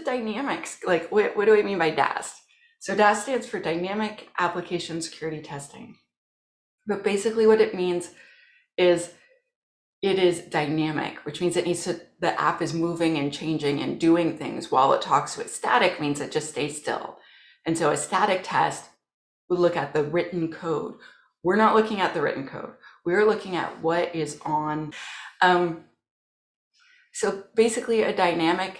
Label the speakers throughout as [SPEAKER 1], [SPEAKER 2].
[SPEAKER 1] dynamics? Like, what do I mean by DAST? So DAST stands for Dynamic Application Security Testing. But basically what it means is it is dynamic, which means the app is moving and changing and doing things while it talks to it. Static means it just stays still. And so a static test would look at the written code. We're not looking at the written code. We're looking at what is on. So basically a dynamic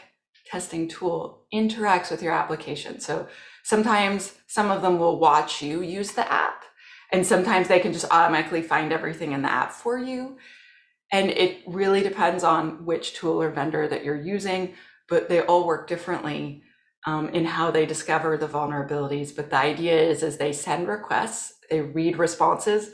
[SPEAKER 1] testing tool interacts with your application. So sometimes some of them will watch you use the app, and sometimes they can just automatically find everything in the app for you. And it really depends on which tool or vendor that you're using, but they all work differently in how they discover the vulnerabilities. But the idea is as they send requests, they read responses,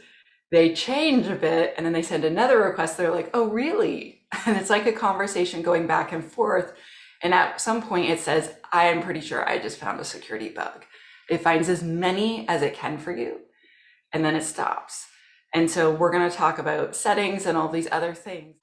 [SPEAKER 1] they change a bit, and then they send another request. They're like, oh, really? And it's like a conversation going back and forth. And at some point it says, I am pretty sure I just found a security bug. It finds as many as it can for you, and then it stops. And so we're going to talk about settings and all these other things.